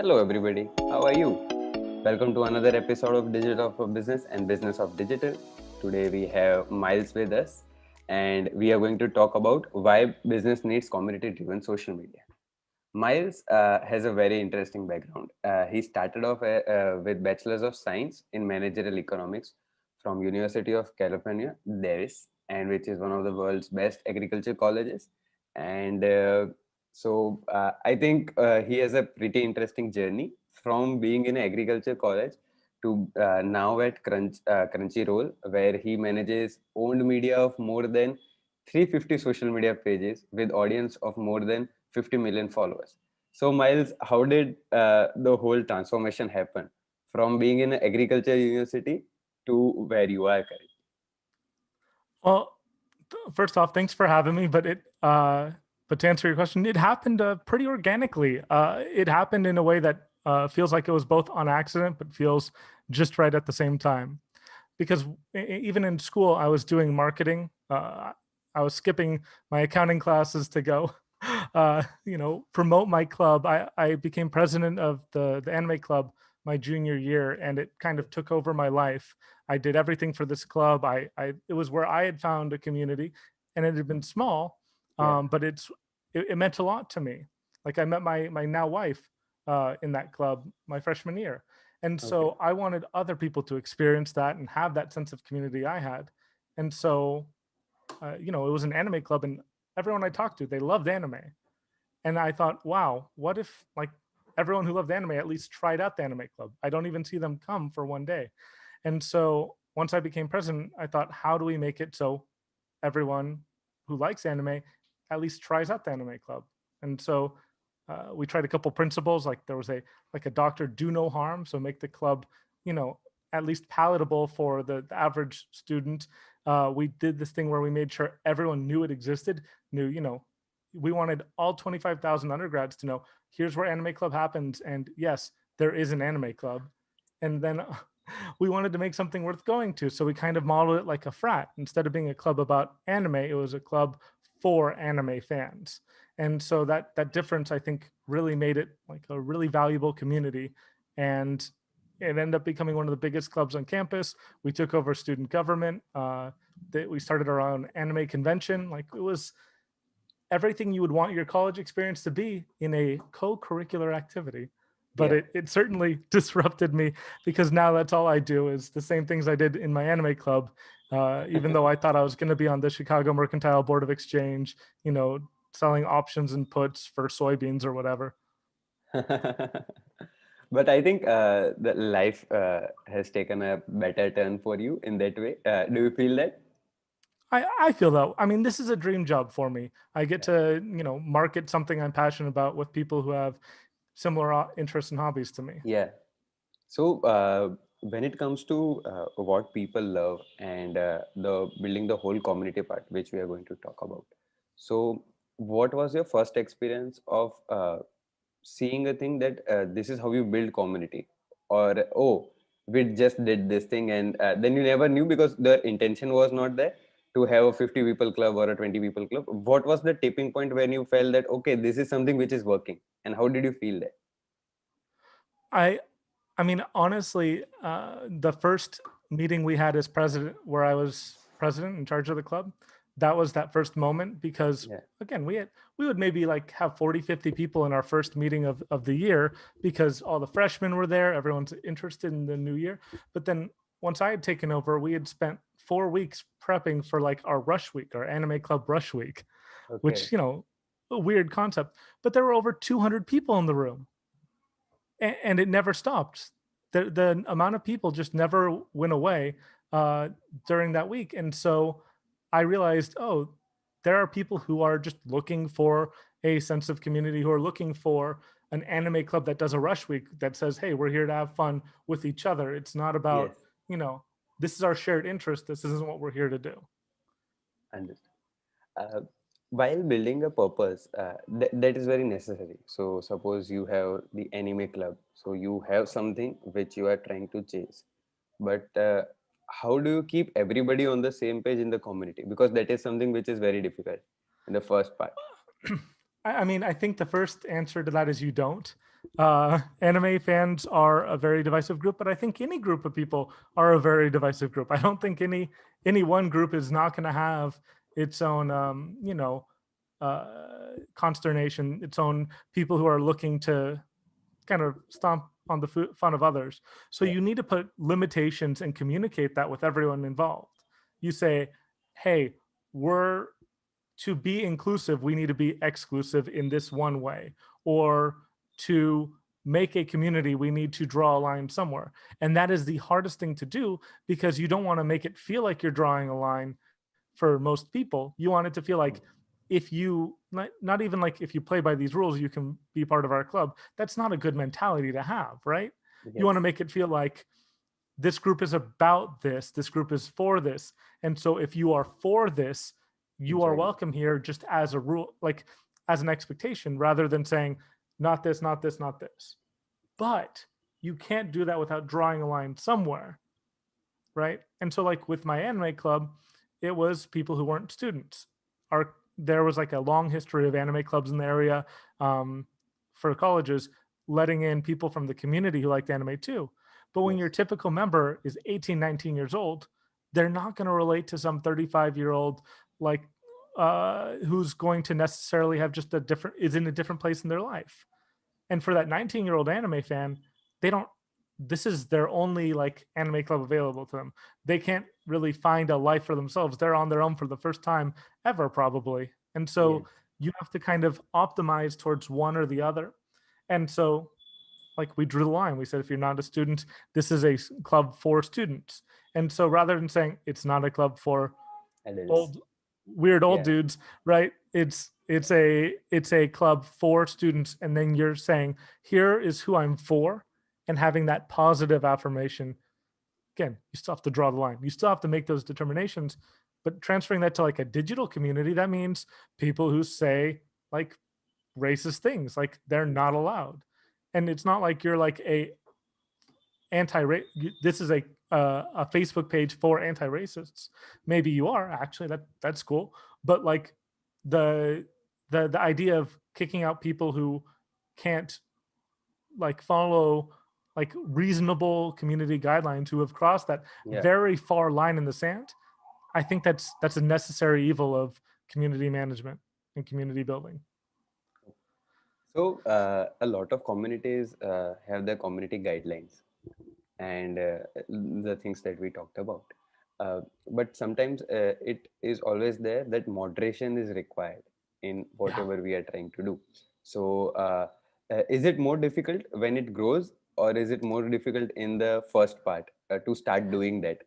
Hello, everybody. How are you? Welcome to another episode of Digital of Business and Business of Digital. Today we have Miles with us, and we are going to talk about why business needs community-driven social media. Miles has a very interesting background. He started off with Bachelor's of Science in Managerial Economics from University of California, Davis, and which is one of the world's best agriculture colleges. And I think he has a pretty interesting journey from being in agriculture college to now at Crunchyroll, where he manages owned media of more than 350 social media pages with audience of more than 50 million followers. So, Miles, how did the whole transformation happen from being in an agriculture university to where you are currently? Well, first off, thanks for having me. But to answer your question, it happened pretty organically. It happened in a way that feels like it was both on accident, but feels just right at the same time. Because even in school, I was doing marketing. I was skipping my accounting classes to go, promote my club. I became president of the anime club my junior year, and it kind of took over my life. I did everything for this club. It was where I had found a community, and it had been small, Yeah. but it meant a lot to me. Like I met my now wife in that club my freshman year, and Okay. so I wanted other people to experience that and have that sense of community I had. And so, it was an anime club, and everyone I talked to, they loved anime. And I thought, wow, what if like everyone who loved anime at least tried out the anime club? I don't even see them come for one day. And so once I became president, I thought, how do we make it so everyone who likes anime at least tries out the anime club? And so we tried a couple principles. Like there was a doctor do no harm, so make the club, you know, at least palatable for the average student. We did this thing where we made sure everyone knew it existed, knew, we wanted all 25,000 undergrads to know here's where anime club happens, and yes, there is an anime club. And then we wanted to make something worth going to, so we kind of modeled it like a frat. Instead of being a club about anime, it was a club for anime fans. And so that difference, I think, really made it like a really valuable community. And it ended up becoming one of the biggest clubs on campus. We took over student government. We started our own anime convention. Like it was everything you would want your college experience to be in a co-curricular activity. But Yeah. it certainly disrupted me, because now that's all I do is the same things I did in my anime club. Even though I thought I was going to be on the Chicago Mercantile Board of Exchange, selling options and puts for soybeans or whatever. But I think the life has taken a better turn for you in that way. Do you feel that? I feel that. I mean, this is a dream job for me. I get Yeah. to, market something I'm passionate about with people who have similar interests and hobbies to me. Yeah. So when it comes to what people love and the building the whole community part, which we are going to talk about. So what was your first experience of seeing a thing that this is how you build community, or oh, we just did this thing, and then you never knew because the intention was not there to have a 50 people club or a 20 people club. What was the tipping point when you felt that okay, this is something which is working, and how did you feel that? I I mean, honestly, the first meeting we had as president, where I was president in charge of the club, that was that first moment. Because Yeah. again, we would maybe like have 40, 50 people in our first meeting of the year, because all the freshmen were there, everyone's interested in the new year. But then once I had taken over, we had spent 4 weeks prepping for like our rush week, our anime club rush week, Okay. which, a weird concept. But there were over 200 people in the room, and it never stopped. The amount of people just never went away uh, during that week. And so I realized, oh, there are people who are just looking for a sense of community, who are looking for an anime club that does a rush week that says, hey, we're here to have fun with each other. It's not about, Yes. you know, this is our shared interest. This isn't what we're here to do. Understood. uh, while building a purpose, that is very necessary. So suppose you have the anime club, so you have something which you are trying to chase, but how do you keep everybody on the same page in the community, because that is something which is very difficult in the first part. I mean, I think the first answer to that is you don't. Anime fans are a very divisive group, but I think any group of people are a very divisive group. I don't think any one group is not going to have its own, consternation, its own people who are looking to kind of stomp on the fun of others. So Yeah. you need to put limitations and communicate that with everyone involved. You say, hey, we're to be inclusive, we need to be exclusive in this one way. Or to make a community, we need to draw a line somewhere. And that is the hardest thing to do because you don't want to make it feel like you're drawing a line for most people. You want it to feel like if you, not even like if you play by these rules, you can be part of our club. That's not a good mentality to have, right? You want to Yes. make it feel like this group is about this group is for this. And so if you are for this, you are Join. welcome here just as a rule, like as an expectation, rather than saying not this, not this, not this. But you can't do that without drawing a line somewhere, right? And so like with my anime club, it was people who weren't students. Our There was like a long history of anime clubs in the area, um, for colleges, letting in people from the community who liked anime too. But when your Yes. typical member is 18, 19 years old, they're not going to relate to some 35-year-old, like, who's going to necessarily have just a different, is in a different place in their life. And for that 19-year-old anime fan, they don't, this is their only like anime club available to them. They can't really find a life for themselves. They're on their own for the first time ever, probably. And so Yes. you have to kind of optimize towards one or the other. And so, like, we drew the line. We said, if you're not a student, this is a club for students. And so rather than saying it's not a club for Adults. old weird old Yeah. dudes, right? It's a club for students, and then you're saying here is who I'm for, and having that positive affirmation. Again, you still have to draw the line. You still have to make those determinations, but transferring that to like a digital community, that means people who say like racist things, like they're not allowed. And it's not like you're like a anti this is a Facebook page for anti-racists. Maybe you are actually, that's cool, but like the the idea of kicking out people who can't like follow like reasonable community guidelines, who have crossed that Yeah. very far line in the sand, I think that's a necessary evil of community management and community building. So a lot of communities have their community guidelines and the things that we talked about. But sometimes it is always there that moderation is required in Yeah, whatever we are trying to do. So is it more difficult when it grows, or is it more difficult in the first part to start doing that?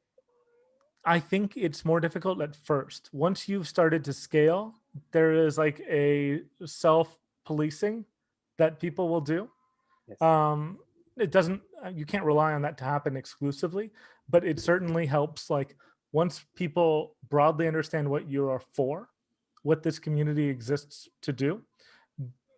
I think it's more difficult at first. Once you've started to scale, there is like a self policing that people will do. Yes. Um, it doesn't, you can't rely on that to happen exclusively, but it certainly helps. Like, once people broadly understand what you are for, what this community exists to do,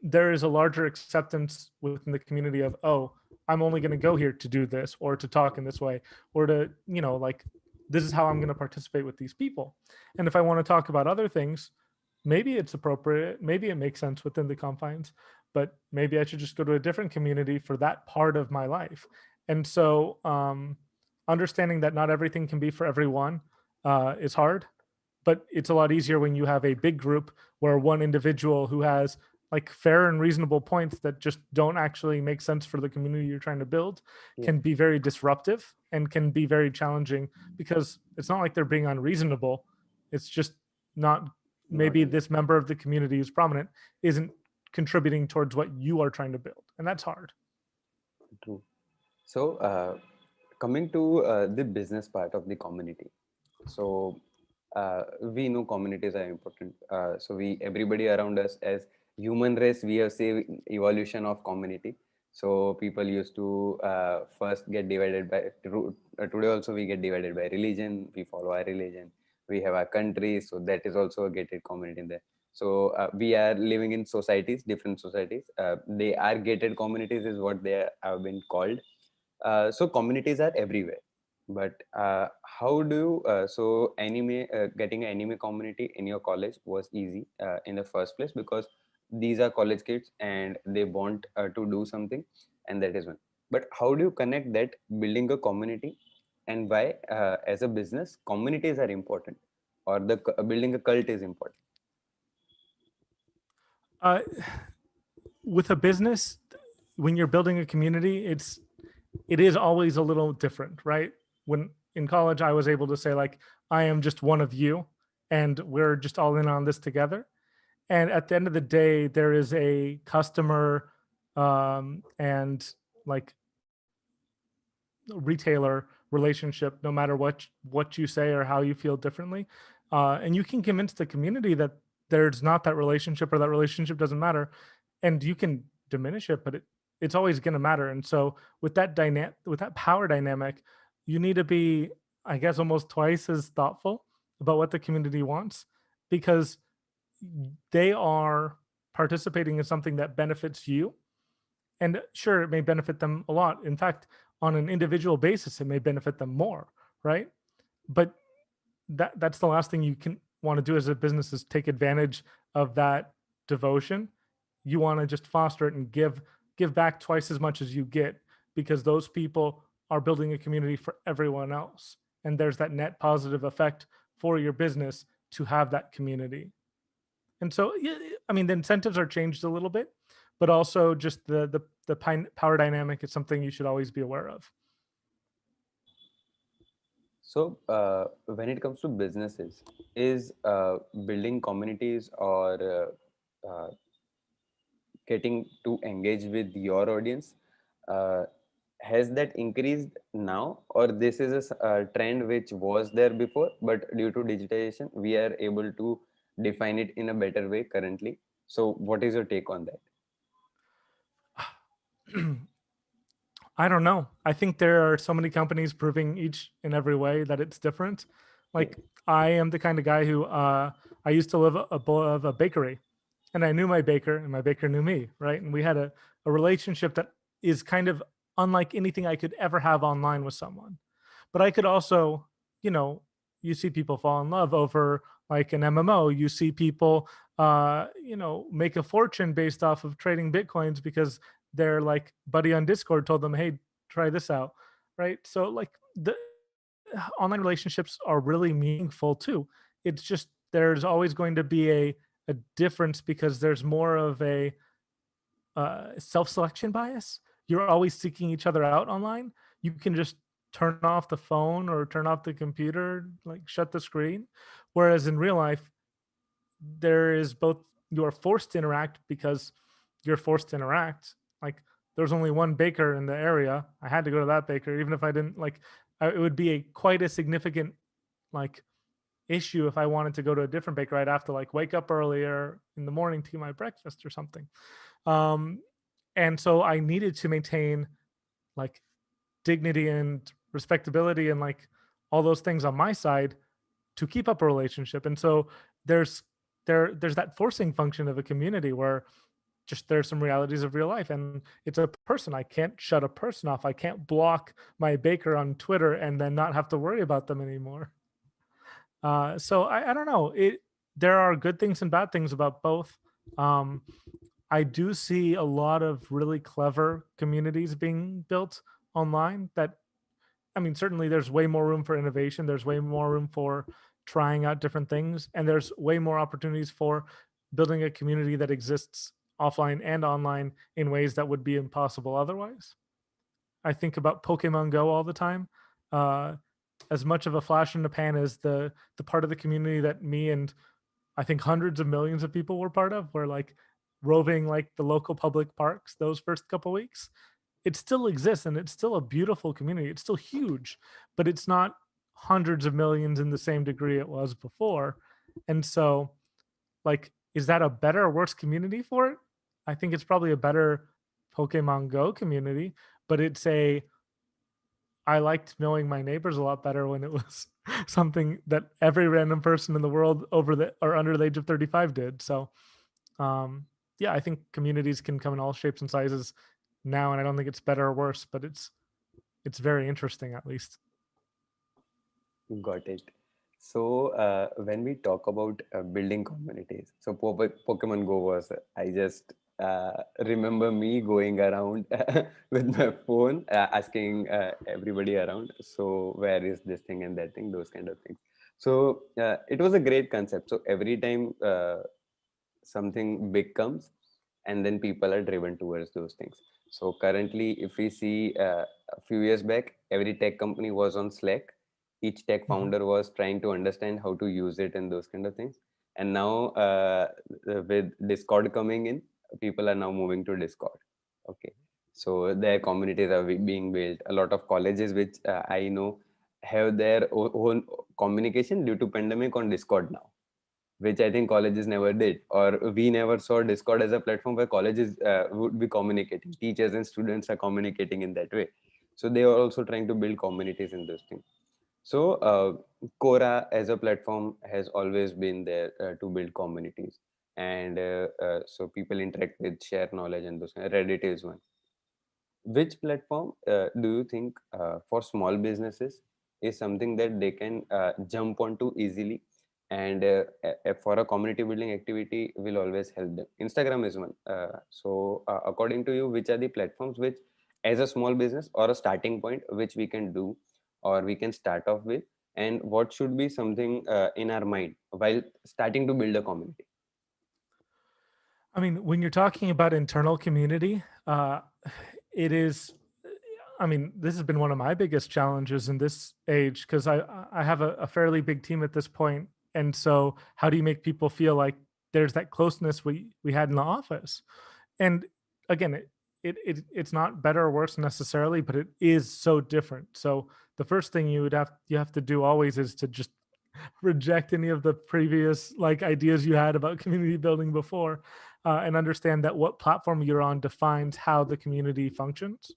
there is a larger acceptance within the community of, oh, I'm only going to go here to do this, or to talk in this way, or to, like, this is how I'm going to participate with these people. And if I want to talk about other things, maybe it's appropriate, maybe it makes sense within the confines, but maybe I should just go to a different community for that part of my life. And so, understanding that not everything can be for everyone is hard, but it's a lot easier when you have a big group where one individual who has like fair and reasonable points that just don't actually make sense for the community you're trying to build Yes. can be very disruptive and can be very challenging, because it's not like they're being unreasonable. It's just not, Not maybe enough. this member of the community who's prominent isn't contributing towards what you are trying to build, and that's hard. True. So coming to the business part of the community. So we know communities are important. So we everybody around us as human race, we have say evolution of community. So people used to first get divided by today also we get divided by religion. We follow our religion. We have our country, so that is also a gated community in there. So we are living in societies, different societies. They are gated communities, is what they have been called. So communities are everywhere, but how do you so anime getting an anime community in your college was easy in the first place, because these are college kids and they want to do something, and that is one. But how do you connect that building a community, and why as a business communities are important, or building a cult is important? Uh, with a business, when you're building a community, it is always a little different, right? When in college, I was able to say like, I am just one of you, and we're just all in on this together. And at the end of the day, there is a customer and like retailer relationship, no matter what you say or how you feel differently. And you can convince the community that there's not that relationship, or that relationship doesn't matter, and you can diminish it, but it's always going to matter. And so with that power dynamic, you need to be, I guess, almost twice as thoughtful about what the community wants, because they are participating in something that benefits you. And sure, it may benefit them a lot. In fact, on an individual basis, it may benefit them more, right? But that's the last thing you can want to do as a business, is take advantage of that devotion. You want to just foster it and give back twice as much as you get, because those people are building a community for everyone else. And there's that net positive effect for your business to have that community. And so, yeah, I mean, the incentives are changed a little bit, but also just the power dynamic is something you should always be aware of. So when it comes to businesses, is building communities, or getting to engage with your audience, uh, has that increased now, or this is a trend which was there before, but due to digitization we are able to define it in a better way currently? So what is your take on that? I don't know. I think there are so many companies proving each and every way that it's different. Yeah. Like, I am the kind of guy who I used to live above a bakery, and I knew my baker, and my baker knew me, right? And we had a relationship that is kind of unlike anything I could ever have online with someone. But I could also, you know, you see people fall in love over like an MMO. You see people, make a fortune based off of trading bitcoins because their like buddy on Discord told them, "Hey, try this out," right? So like the online relationships are really meaningful too. It's just there's always going to be a difference, because there's more of a self-selection bias. You're always seeking each other out online. You can just turn off the phone or turn off the computer, like shut the screen. Whereas in real life, there is both, you are forced to interact because you're forced to interact. Like, there's only one baker in the area. I had to go to that baker, even if I didn't like. It would be quite a significant like issue if I wanted to go to a different baker. I'd have to like wake up earlier in the morning to get my breakfast or something. Um, and so I needed to maintain like dignity and respectability and like all those things on my side to keep up a relationship. And so there's there's that forcing function of a community where just there's some realities of real life, and it's a person. I can't shut a person off. I can't block my baker on Twitter and then not have to worry about them anymore. So I don't know. There are good things and bad things about both. Um, I do see a lot of really clever communities being built online that, I mean, certainly there's way more room for innovation. There's way more room for trying out different things. And there's way more opportunities for building a community that exists offline and online in ways that would be impossible otherwise. I think about Pokemon Go all the time. Uh, as much of a flash in the pan as the part of the community that me and I think hundreds of millions of people were part of, were like roving like the local public parks those first couple weeks. It still exists, and it's still a beautiful community. It's still huge, but it's not hundreds of millions in the same degree it was before. And so, like, is that a better or worse community for it? I think it's probably a better Pokemon Go community, but it's a I liked knowing my neighbors a lot better when it was something that every random person in the world over the or under the age of 35 did. So, um, yeah, I think communities can come in all shapes and sizes now, and I don't think it's better or worse, but it's very interesting at least. Got it. So when we talk about building communities, so Pokemon Go was, I just remember me going around with my phone, asking everybody around, so where is this thing and that thing, those kind of things. So it was a great concept. So every time something big comes, and then people are driven towards those things. So currently, if we see a few years back, every tech company was on Slack. Each tech Mhm. founder was trying to understand how to use it and those kind of things. And now with Discord coming in, people are now moving to Discord. Okay, so their communities are being built. A lot of colleges which I know have their own communication due to pandemic on Discord now, which I think colleges never did, or we never saw Discord as a platform where colleges would be communicating. Teachers and students are communicating in that way. So they are also trying to build communities in this thing. So Quora as a platform has always been there to build communities, and so people interact with, share knowledge, and those. Reddit is one. Which platform do you think for small businesses is something that they can jump onto easily, and for a community building activity will always help them? Instagram is one. So according to you, which are the platforms which, as a small business or a starting point, which we can do or we can start off with, and what should be something in our mind while starting to build a community? I mean, when you're talking about internal community, it is. I mean, this has been one of my biggest challenges in this age because I have a fairly big team at this point, and so how do you make people feel like there's that closeness we had in the office? And again, it's not better or worse necessarily, but it is so different. So the first thing you have to do always is to just reject any of the previous like ideas you had about community building before, and understand that what platform you're on defines how the community functions.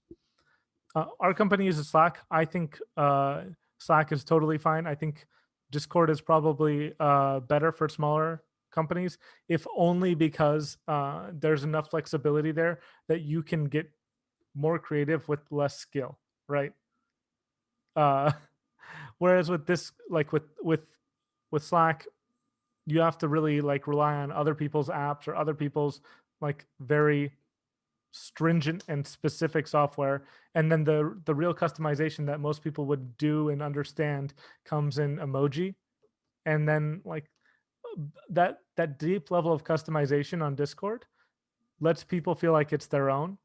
Our company uses Slack. I think Slack is totally fine. I think Discord is probably better for smaller companies, if only because there's enough flexibility there that you can get more creative with less skill, right? Uh, whereas with this, like with Slack, you have to really like rely on other people's apps or other people's like very stringent and specific software, and then the real customization that most people would do and understand comes in emoji. And then like that deep level of customization on Discord lets people feel like it's their own.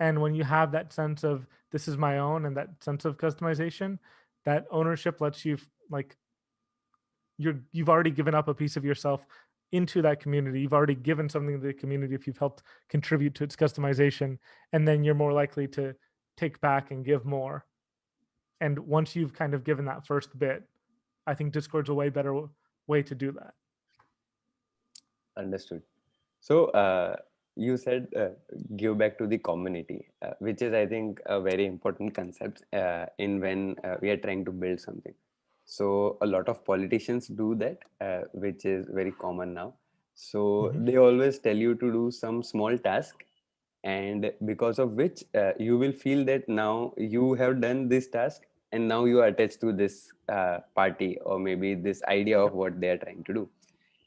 And when you have that sense of this is my own and that sense of customization, that ownership lets you like you've already given up a piece of yourself into that community. You've already given something to the community if you've helped contribute to its customization, and then you're more likely to take back and give more. And once you've kind of given that first bit, I think Discord's a way better way to do that. Understood. So you said give back to the community, which is, I think, a very important concept in when we are trying to build something. So a lot of politicians do that, which is very common now. So Mhm. they always tell you to do some small task, and because of which you will feel that now you have done this task, and now you are attached to this party or maybe this idea of Yep. what they are trying to do.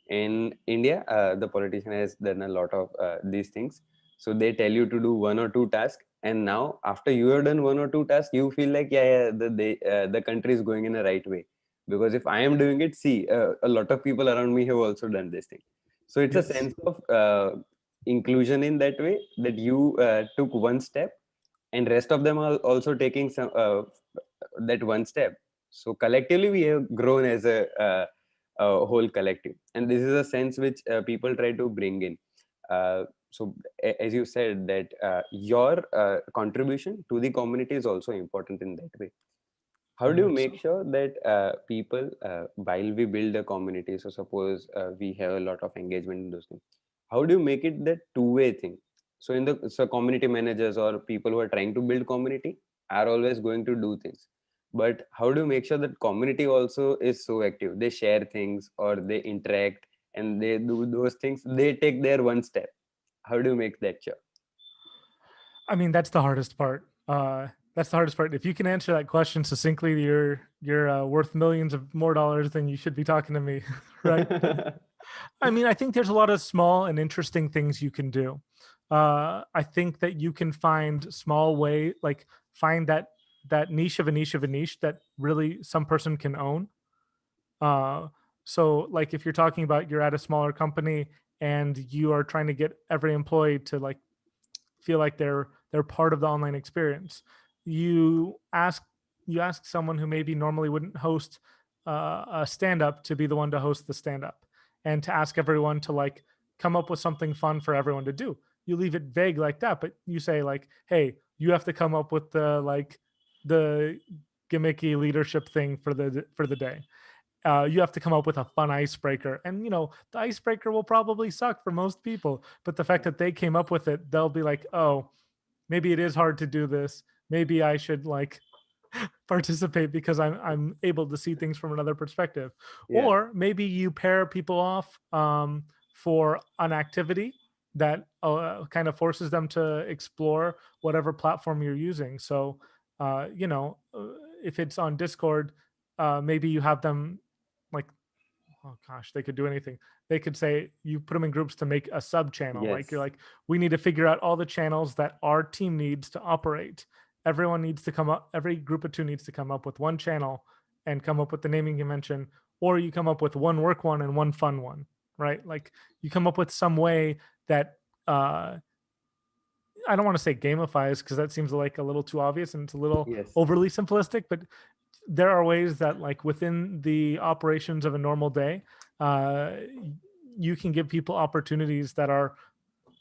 In India, the politician has done a lot of these things. So they tell you to do one or two tasks, and now after you have done one or two tasks, you feel like, yeah, the country is going in the right way, because if I am doing it, see, a lot of people around me have also done this thing. So it's a Yes. sense of inclusion in that way, that you took one step, and rest of them are also taking some that one step. So collectively we have grown as a whole collective, and this is a sense which people try to bring in. So as you said that your contribution to the community is also important in that way. How Very do you much make so. sure that people, while we build a community, so suppose we have a lot of engagement in those things, how do you make it that two-way thing? So in the, so community managers or people who are trying to build community are always going to do things, but how do you make sure that community also is so active, they share things or they interact and they do those things, they take their one step? How do you make that sure? I mean, that's the hardest part. That's the hardest part. If you can answer that question succinctly, you're worth millions of more dollars than you should be talking to me, right? But I mean, I think there's a lot of small and interesting things you can do. I think that you can find small way, like find that niche of a niche of a niche that really some person can own. Uh, so, like if you're talking about you're at a smaller company and you are trying to get every employee to like feel like they're part of the online experience, you ask you ask someone who maybe normally wouldn't host a stand up to be the one to host the stand up, and to ask everyone to like come up with something fun for everyone to do. You leave it vague like that, but you say like, hey, you have to come up with the gimmicky leadership thing for the day. You have to come up with a fun icebreaker. And, the icebreaker will probably suck for most people. But the fact that they came up with it, they'll be like, oh, maybe it is hard to do this. Maybe I should like participate because I'm able to see things from another perspective. Yeah. Or maybe you pair people off for an activity that kind of forces them to explore whatever platform you're using. So, if it's on Discord, maybe you have them like, oh gosh, they could do anything. They could say you put them in groups to make a sub channel. Like you're Yes. like, we need to figure out all the channels that our team needs to operate. Everyone needs to come up, every group of two needs to come up with one channel and come up with the naming convention, or you come up with one work one and one fun one, right? Like you come up with some way that uh I don't want to say gamifies because that seems like a little too obvious and it's a little Yes. overly simplistic, but there are ways that like within the operations of a normal day, uh, you can give people opportunities that are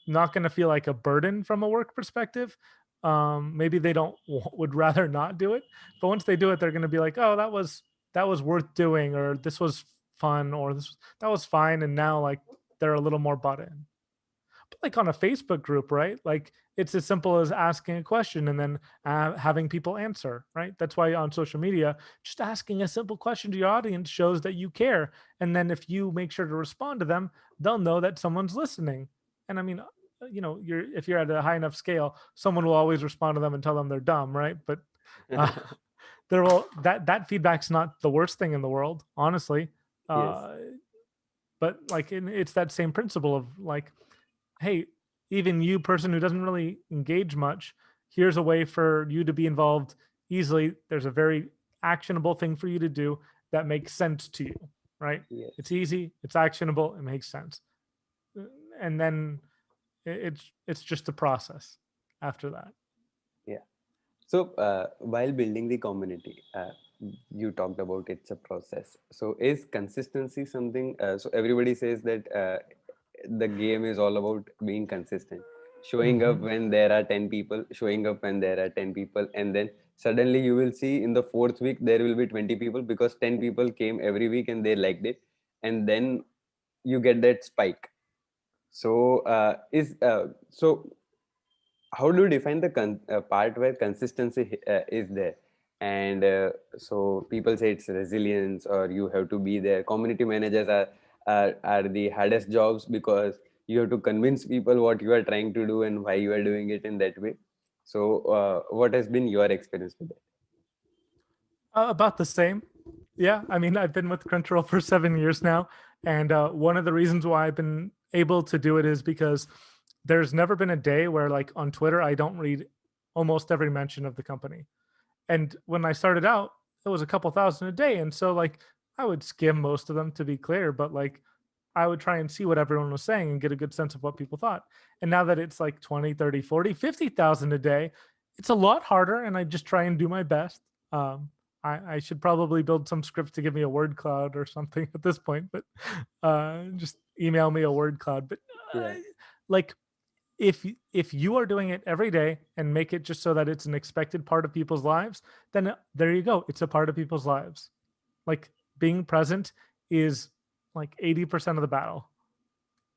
not going to feel like a burden from a work perspective. Maybe they don't would rather not do it, but once they do it, they're going to be like, oh, that was worth doing, or this was fun, or this that was fine, and now like they're a little more bought in. But like on a Facebook group, right? Like it's as simple as asking a question and then having people answer, right? That's why on social media, just asking a simple question to your audience shows that you care. And then if you make sure to respond to them, they'll know that someone's listening. And I mean, if you're at a high enough scale, someone will always respond to them and tell them they're dumb, right? But uh, there will that feedback's not the worst thing in the world, honestly. Yes. Uh, but like it's that same principle of like, hey, even you person who doesn't really engage much, here's a way for you to be involved easily. There's a very actionable thing for you to do that makes sense to you, right? Yes. It's easy, it's actionable, it makes sense. And then it's just a process after that. Yeah. So, while building the community, you talked about it's a process. So, is consistency something? So, everybody says that the game is all about being consistent, showing up Mm-hmm. when there are 10 people, showing up when there are 10 people, and then suddenly you will see in the fourth week there will be 20 people because 10 people came every week and they liked it. And then you get that spike. So, how do you define the part where consistency is there? And so people say it's resilience, or you have to be there. Community managers are the hardest jobs because you have to convince people what you are trying to do and why you are doing it in that way. So what has been your experience with that? About the same. Yeah, I mean, I've been with Crunchyroll for 7 years now, and one of the reasons why I've been able to do it is because there's never been a day where, like, on Twitter, I don't read almost every mention of the company. And when I started out, it was a couple thousand a day, and so like I would skim most of them to be clear, but like I would try and see what everyone was saying and get a good sense of what people thought. And now that it's like 20, 30, 40, 50,000 a day, it's a lot harder, and I just try and do my best. Um, I should probably build some scripts to give me a word cloud or something at this point, but just email me a word cloud. But uh, Yeah. like if you are doing it every day and make it just so that it's an expected part of people's lives, then there you go. It's a part of people's lives. Like being present is like 80% of the battle.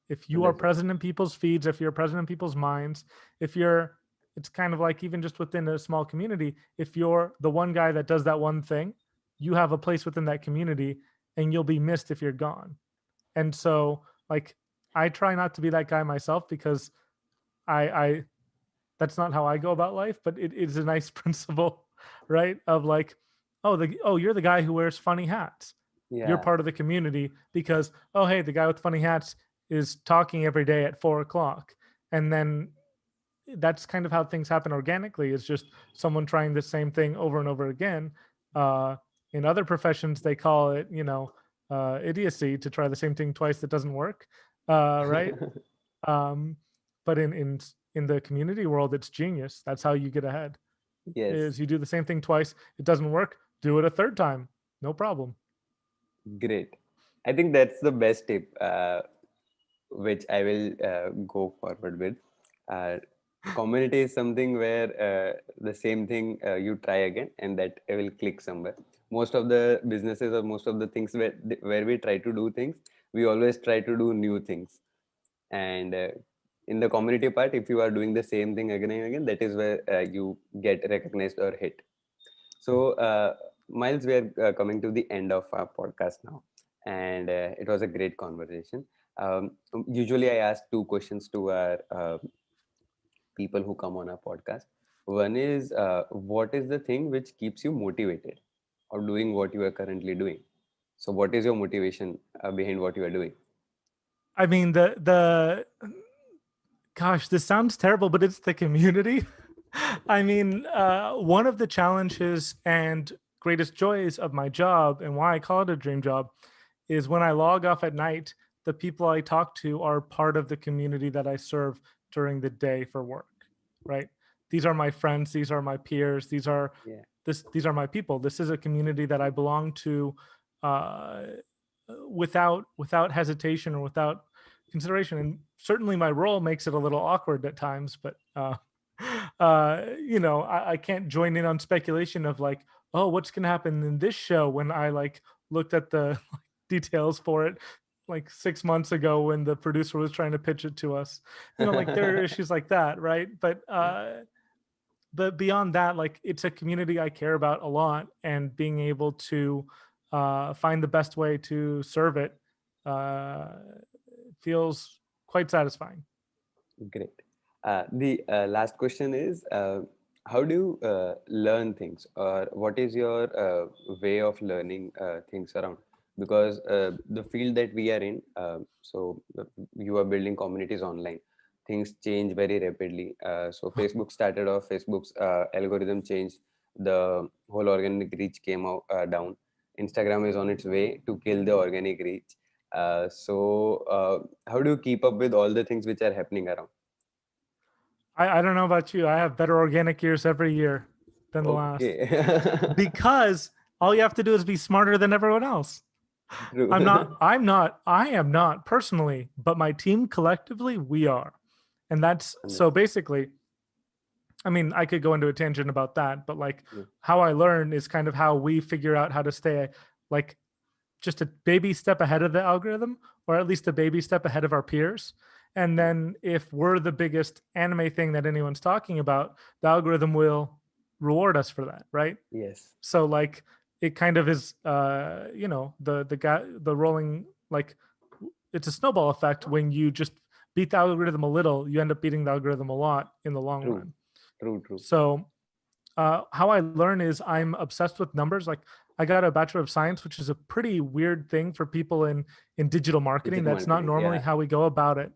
If you are Understood. present in people's feeds, if you're present in people's minds, if you're, it's kind of like even just within a small community, if you're the one guy that does that one thing, you have a place within that community and you'll be missed if you're gone. And so, like, I try not to be that guy myself because I That's not how I go about life, but it is a nice principle, right? Of like, oh, you're the guy who wears funny hats. You're Yeah. part of the community because, oh, hey, the guy with funny hats is talking every day at 4 o'clock. And then that's kind of how things happen organically. It's just someone trying the same thing over and over again. Uh, in other professions, they call it, idiocy to try the same thing twice that doesn't work, right? Um, but in the community world, it's genius. That's how you get ahead. Yes. Is you do the same thing twice, it doesn't work, do it a third time, no problem. Great. I think that's the best tip, which I will go forward with. Uh, Community is something where the same thing you try again, and that will click somewhere. Most of the businesses or most of the things where we try to do things, we always try to do new things. And in the community part, if you are doing the same thing again and again, that is where you get recognized or hit. So, Miles, we are coming to the end of our podcast now, and it was a great conversation. Usually, I ask two questions to our people who come on our podcast. One is, what is the thing which keeps you motivated of doing what you are currently doing? So, what is your motivation behind what you are doing? I mean, the gosh, this sounds terrible, but it's the community. I mean, one of the challenges and greatest joys of my job and why I call it a dream job is when I log off at night, the people I talk to are part of the community that I serve during the day for work, right? These are my friends, these are my peers, Yeah, these are my people. This is a community that I belong to uh, without hesitation or without consideration. And certainly my role makes it a little awkward at times, but I can't join in on speculation of like, oh, what's gonna happen in this show when I like looked at the details for it like 6 months ago when the producer was trying to pitch it to us. Like there are issues like that, right? But beyond that, like it's a community I care about a lot, and being able to find the best way to serve it uh, feels quite satisfying. great. The last question is, how do you learn things, or what is your way of learning things around? Because the field that we are in, you are building communities online. Things change very rapidly. So Facebook started off. Facebook's algorithm changed. The whole organic reach came out down. Instagram is on its way to kill the organic reach. How do you keep up with all the things which are happening around? I don't know about you. I have better organic years every year than the last Okay. because all you have to do is be smarter than everyone else. True. I am not personally, but my team collectively, we are. And that's so Understood. basically, I mean, I could go into a tangent about that, but like Yeah. how I learn is kind of how we figure out how to stay like just a baby step ahead of the algorithm, or at least a baby step ahead of our peers. And Yeah. then if we're the biggest anime thing that anyone's talking about, the algorithm will reward us for that, right? Yes. So like it kind of is the guy the rolling like it's a snowball effect. When you just beat the algorithm a little, you end up beating the algorithm a lot in the long True. run. True. True. So how I learn is I'm obsessed with numbers. Like I got a Bachelor of Science, which is a pretty weird thing for people in digital marketing. Digital That's not marketing. normally Yeah. how we go about it.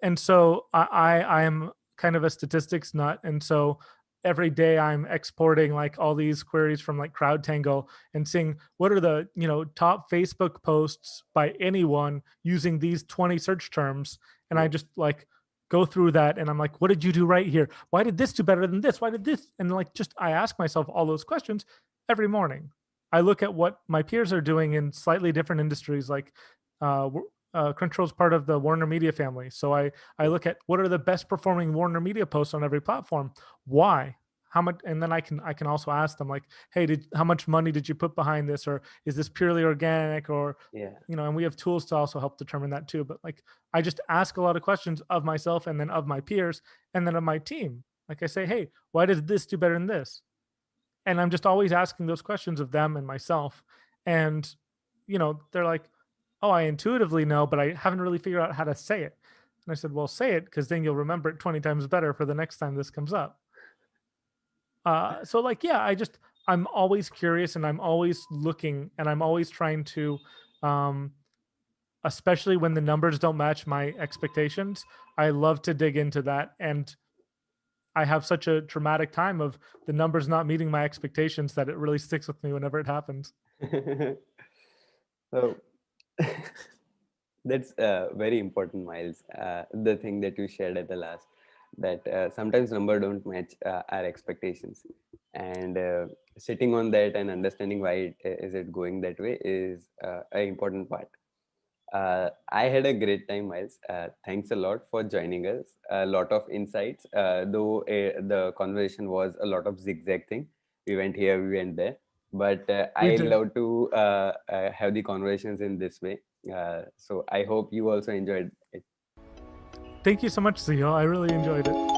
And so I am kind of a statistics nut, and so every day I'm exporting like all these queries from like CrowdTangle and seeing what are the top Facebook posts by anyone using these 20 search terms, and I Yeah. just like go through that and I'm like, what did you do right here? Why did this do better than this? Why did this? And like just I ask myself all those questions every morning. I look at what my peers are doing in slightly different industries, like uh, Crunchyroll's part of the Warner Media family. So I Yeah. look at what are the best performing Warner Media posts on every platform. Why? How much? And then I can also ask them like, hey, how much money did you put behind this, or is this purely organic, or Yeah. and we have tools to also help determine that too. But like I just ask a lot of questions of myself and then of my peers and then of my team. Like I say, hey, why does this do better than this? And I'm just always asking those questions of them and myself. And they're like, oh, I intuitively know, but I haven't really figured out how to say it. And I said, well, say it, because then you'll remember it 20 times better for the next time this comes up. So like, yeah, I'm always curious, and I'm always looking, and I'm always trying to, um, especially when the numbers don't match my expectations, I love to dig into that. And I have such a traumatic time of the numbers not meeting my expectations that it really sticks with me whenever it happens. So that's very important, Miles. The thing that you shared at the last, that sometimes number don't match our expectations, and sitting on that and understanding why is it going that way is an important part. I had a great time, Miles. Thanks a lot for joining us. A lot of insights, though the conversation was a lot of zigzag thing. We went here, we went there. But We I did. love to have the conversations in this way. So I hope you also enjoyed it. Thank you so much, Zio. I really enjoyed it.